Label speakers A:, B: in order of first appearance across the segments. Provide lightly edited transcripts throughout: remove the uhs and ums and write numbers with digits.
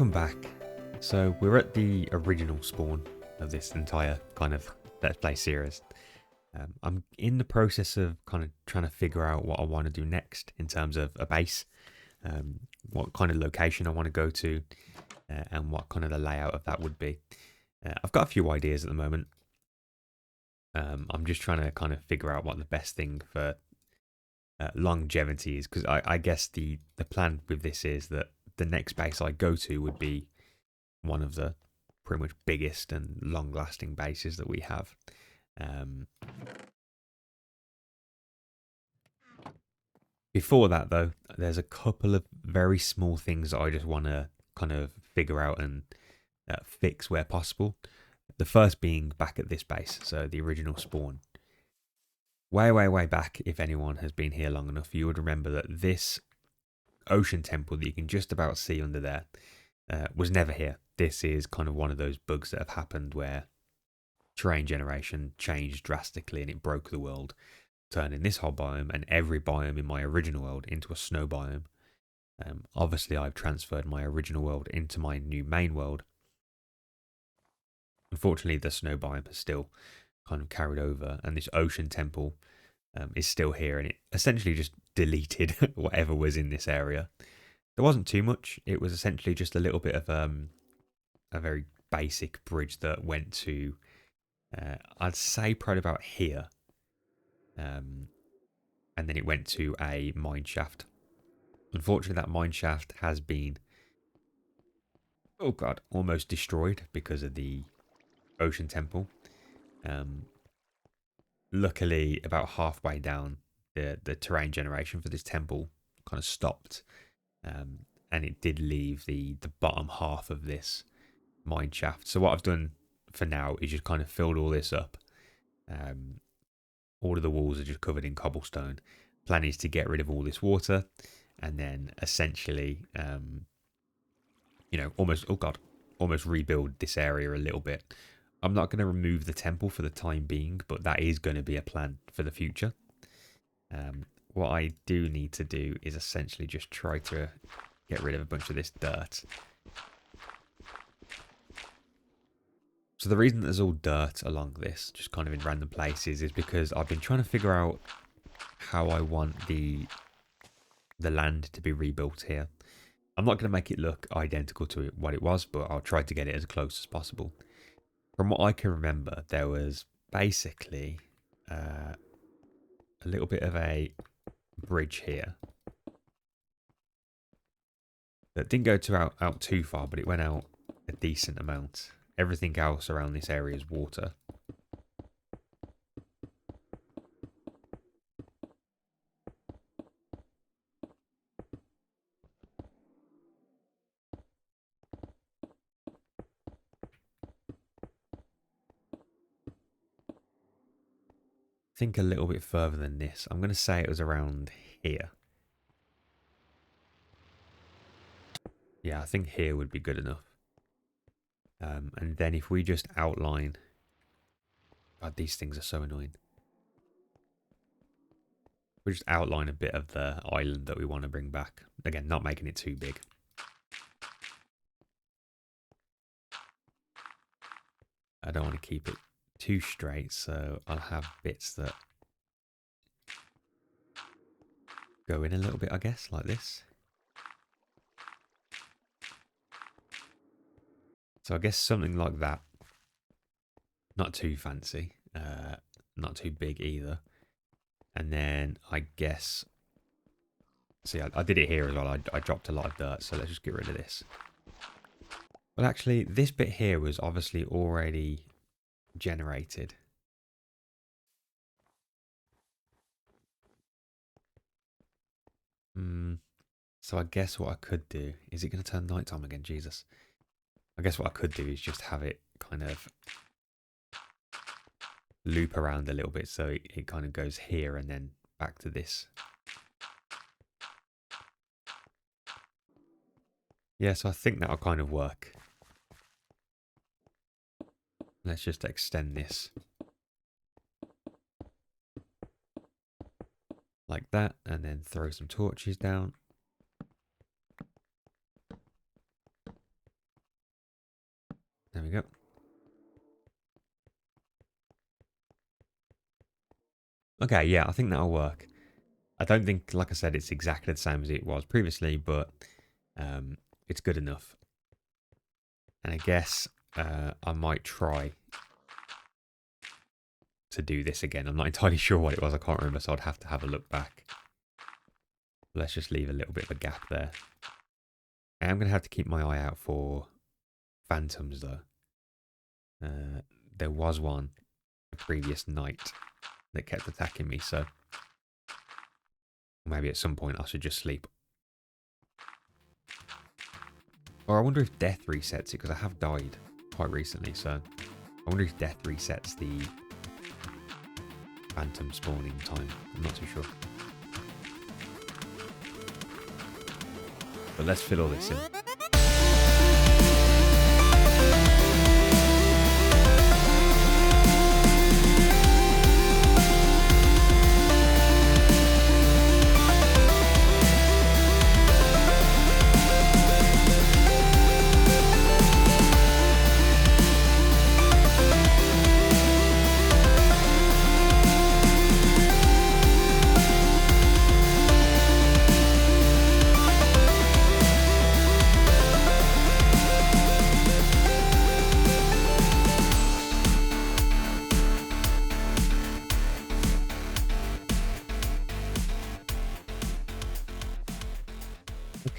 A: Welcome back. So we're at the original spawn of this entire kind of Let's Play series. I'm in the process of kind of trying to figure out what I want to do next in terms of a base, what kind of location I want to go to, and what kind of the layout of that would be. I've got a few ideas at the moment. I'm just trying to kind of figure out what the best thing for longevity is, because I guess the plan with this is that the next base I go to would be one of the pretty much biggest and long-lasting bases that we have. Before that, though, there's a couple of very small things that I just want to kind of figure out and fix where possible. The first being back at this base, so the original spawn. Way back, if anyone has been here long enough, you would remember that this ocean temple that you can just about see under there was never here. This is kind of one of those bugs that have happened where terrain generation changed drastically and it broke the world, turning this whole biome and every biome in my original world into a snow biome. Obviously, I've transferred my original world into my new main world. Unfortunately, the snow biome has still kind of carried over, and this ocean temple is still here, and it essentially just deleted whatever was in this area. There wasn't too much. It was essentially just a little bit of a very basic bridge that went to, I'd say, probably about here. And then it went to a mine shaft. Unfortunately, that mine shaft has been, oh god, almost destroyed because of the ocean temple. Luckily, about halfway down, the terrain generation for this temple kind of stopped, and it did leave the bottom half of this mine shaft. So what I've done for now is just kind of filled all this up. All of the walls are just covered in cobblestone. Plan is to get rid of all this water, and then essentially, almost rebuild this area a little bit. I'm not going to remove the temple for the time being, but that is going to be a plan for the future. What I do need to do is essentially just try to get rid of a bunch of this dirt. So the reason there's all dirt along this, just kind of in random places, is because I've been trying to figure out how I want the land to be rebuilt here. I'm not going to make it look identical to what it was, but I'll try to get it as close as possible. From what I can remember, there was basically a little bit of a bridge here that didn't go out too far, but it went out a decent amount. Everything else around this area is water. Think a little bit further than this. I'm going to say it was around here. Yeah, I think here would be good enough. And then if we just outline... God, these things are so annoying. We just outline a bit of the island that we want to bring back. Again, not making it too big. I don't want to keep it too straight, so I'll have bits that go in a little bit, I guess, like this. So I guess something like that. Not too fancy, not too big either. And then I guess, see, I did it here as well. I dropped a lot of dirt, so let's just get rid of this. Well, actually, this bit here was obviously already generated. So I guess what I could do, is it going to turn nighttime again? Jesus. I guess what I could do is just have it kind of loop around a little bit, so it kind of goes here and then back to this. Yeah, so I think that'll kind of work. Let's just extend this like that, and then throw some torches down. Okay, yeah, I think that'll work. I don't think, like I said, it's exactly the same as it was previously, but it's good enough. And I guess I might try to do this again. I'm not entirely sure what it was. I can't remember, so I'd have to have a look back. Let's just leave a little bit of a gap there. I am going to have to keep my eye out for phantoms, though. There was one the previous night that kept attacking me, so maybe at some point I should just sleep. Or I wonder if death resets it, because I have died quite recently, so I wonder if death resets the phantom spawning time. I'm not too sure. But let's fill all this in.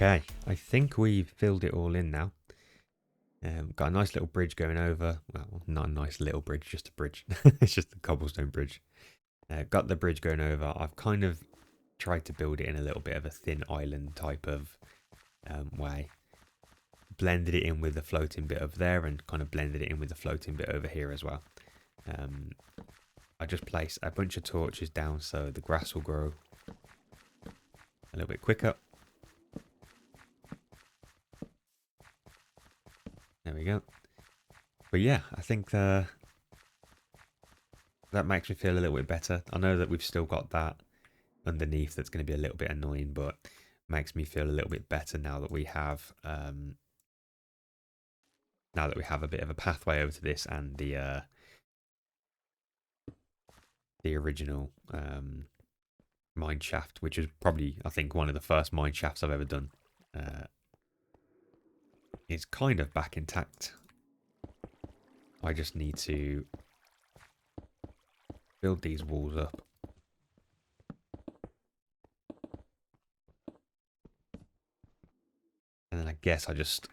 A: Okay, I think we've filled it all in now. Got a nice little bridge going over. Well, not a nice little bridge, just a bridge. It's just a cobblestone bridge. Got the bridge going over. I've kind of tried to build it in a little bit of a thin island type of way. Blended it in with the floating bit over there and kind of blended it in with the floating bit over here as well. I just placed a bunch of torches down so the grass will grow a little bit quicker. There we go. But yeah, I think that makes me feel a little bit better. I know that we've still got that underneath that's going to be a little bit annoying, but makes me feel a little bit better now that we have a bit of a pathway over to this and the original mine shaft, which is probably, I think, one of the first mine shafts I've ever done. It's kind of back intact. I just need to build these walls up. And then I guess I just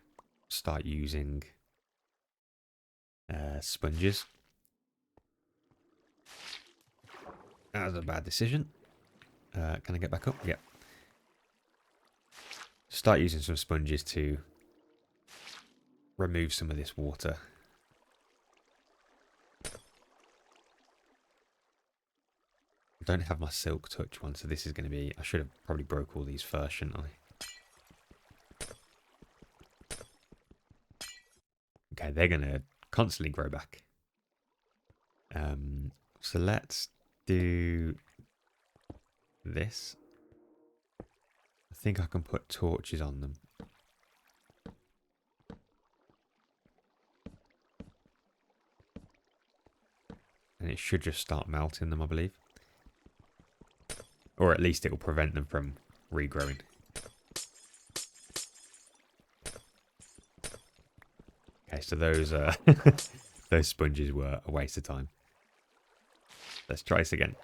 A: start using sponges. That was a bad decision. Can I get back up? Yeah. Start using some sponges to remove some of this water. I don't have my silk touch one, so this is going to be... I should have probably broke all these first, shouldn't I? Okay, they're going to constantly grow back. So let's do this. I think I can put torches on them. And it should just start melting them, I believe. Or at least it will prevent them from regrowing. Okay, so those those sponges were a waste of time. Let's try this again.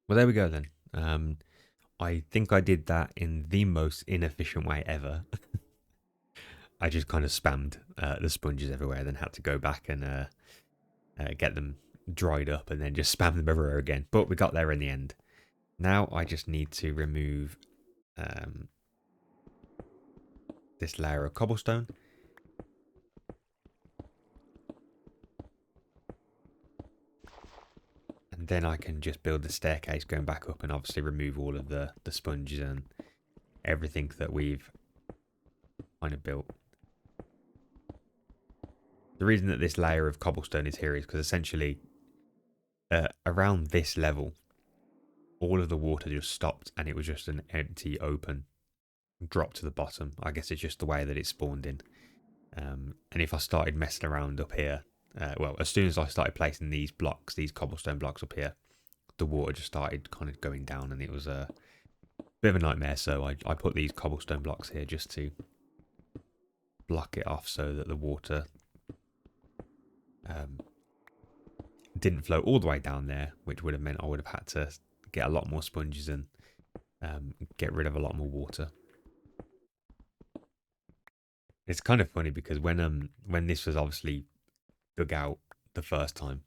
A: Well, there we go then. I think I did that in the most inefficient way ever. I just kind of spammed the sponges everywhere, then had to go back and get them dried up and then just spam them everywhere again. But we got there in the end. Now I just need to remove this layer of cobblestone. then I can just build the staircase going back up and obviously remove all of the sponges and everything that we've kind of built. The reason that this layer of cobblestone is here is because essentially around this level, all of the water just stopped and it was just an empty open drop to the bottom. I guess it's just the way that it spawned in. And if I started messing around up here, well, as soon as I started placing these blocks, these cobblestone blocks up here, the water just started kind of going down and it was a bit of a nightmare. So I put these cobblestone blocks here just to block it off so that the water didn't flow all the way down there, which would have meant I would have had to get a lot more sponges and get rid of a lot more water. It's kind of funny because when this was obviously dug out the first time,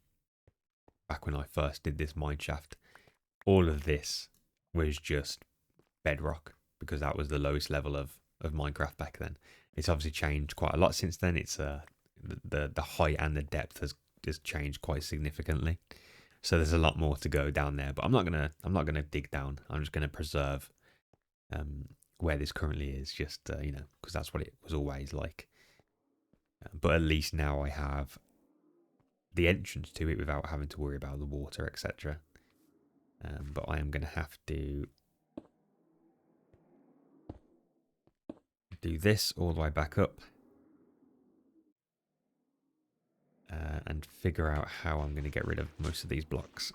A: back when I first did this mine shaft, all of this was just bedrock because that was the lowest level of Minecraft back then. It's obviously changed quite a lot since then. It's the height and the depth has changed quite significantly. So there's a lot more to go down there, but I'm not gonna dig down. I'm just gonna preserve where this currently is, just you know, because that's what it was always like. But at least now I have the entrance to it without having to worry about the water, etc. But I am gonna have to do this all the way back up and figure out how I'm going to get rid of most of these blocks.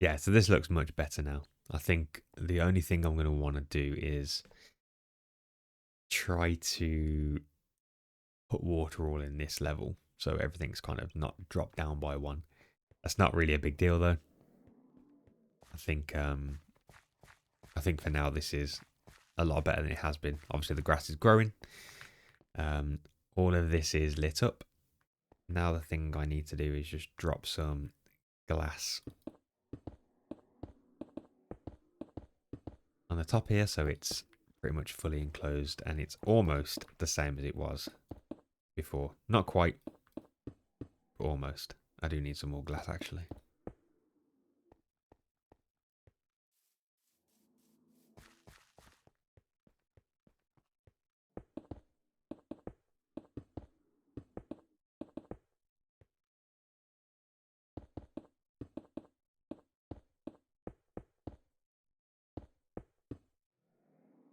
A: Yeah, so this looks much better now. I think the only thing I'm going to want to do is try to put water all in this level so everything's kind of not dropped down by one. That's not really a big deal though. I think for now this is a lot better than it has been. Obviously the grass is growing. All of this is lit up. Now the thing I need to do is just drop some glass on the top here so it's pretty much fully enclosed and it's almost the same as it was before. Not quite, but almost. I do need some more glass actually.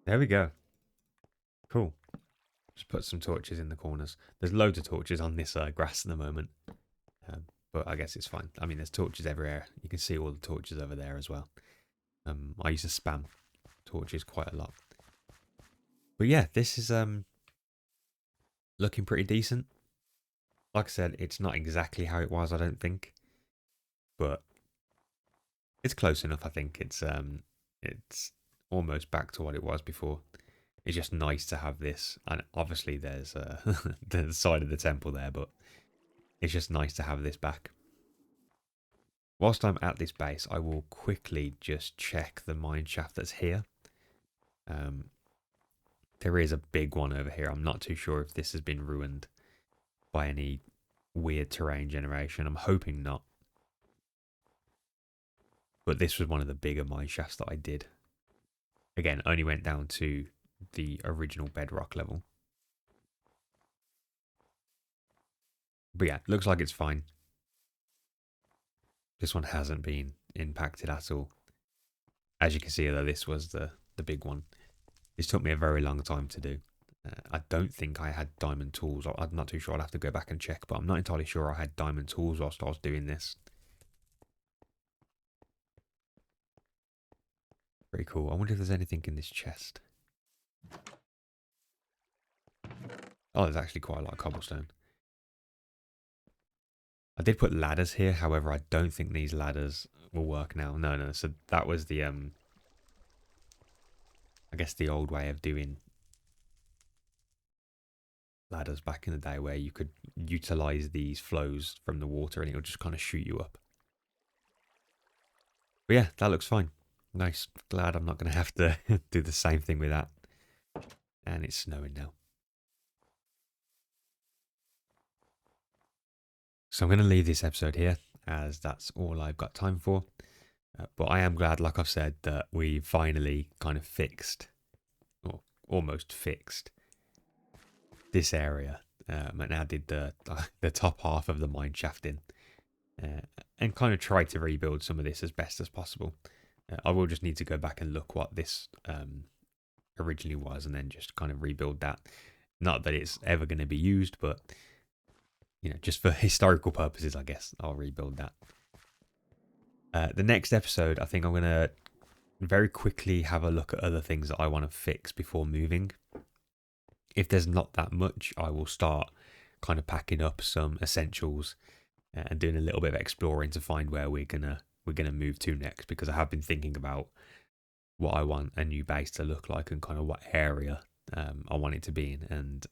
A: There we go. Cool. Just put some torches in the corners. There's loads of torches on this grass at the moment. But I guess it's fine. I mean, there's torches everywhere. You can see all the torches over there as well. I used to spam torches quite a lot. But yeah, this is looking pretty decent. Like I said, it's not exactly how it was, I don't think. But it's close enough, I think. It's almost back to what it was before. It's just nice to have this, and obviously there's the side of the temple there, but it's just nice to have this back. Whilst I'm at this base, I will quickly just check the mine shaft that's here. There is a big one over here. I'm not too sure if this has been ruined by any weird terrain generation. I'm hoping not. But this was one of the bigger mine shafts that I did. Again, only went down to the original bedrock level. But yeah, looks like it's fine. This one hasn't been impacted at all. As you can see, though, this was the big one. This took me a very long time to do. I don't think I had diamond tools. I'm not too sure. I'll have to go back and check, but I'm not entirely sure I had diamond tools whilst I was doing this. Pretty cool. I wonder if there's anything in this chest. Oh, there's actually quite a lot of cobblestone. I did put ladders here, however, I don't think these ladders will work now. No, so that was the I guess the old way of doing ladders back in the day, where you could utilize these flows from the water and it'll just kind of shoot you up. But yeah, that looks fine. Nice. Glad I'm not going to have to do the same thing with that. And it's snowing now. So I'm going to leave this episode here, as that's all I've got time for. But I am glad, like I've said, that we finally kind of fixed, or almost fixed, this area. And added the top half of the mine shaft in. And kind of tried to rebuild some of this as best as possible. I will just need to go back and look what this originally was, and then just kind of rebuild that. Not that it's ever going to be used, but just for historical purposes, I guess I'll rebuild that. The next episode, I think I'm going to very quickly have a look at other things that I want to fix before moving. If there's not that much, I will start kind of packing up some essentials and doing a little bit of exploring to find where we're gonna move to next, because I have been thinking about what I want a new base to look like and kind of what area I want it to be in. And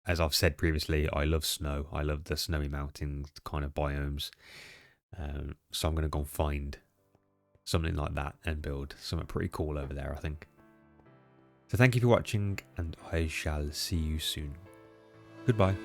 A: as I've said previously, I love snow. I love the snowy mountains kind of biomes. So I'm going to go and find something like that and build something pretty cool over there, I think. So thank you for watching, and I shall see you soon. Goodbye.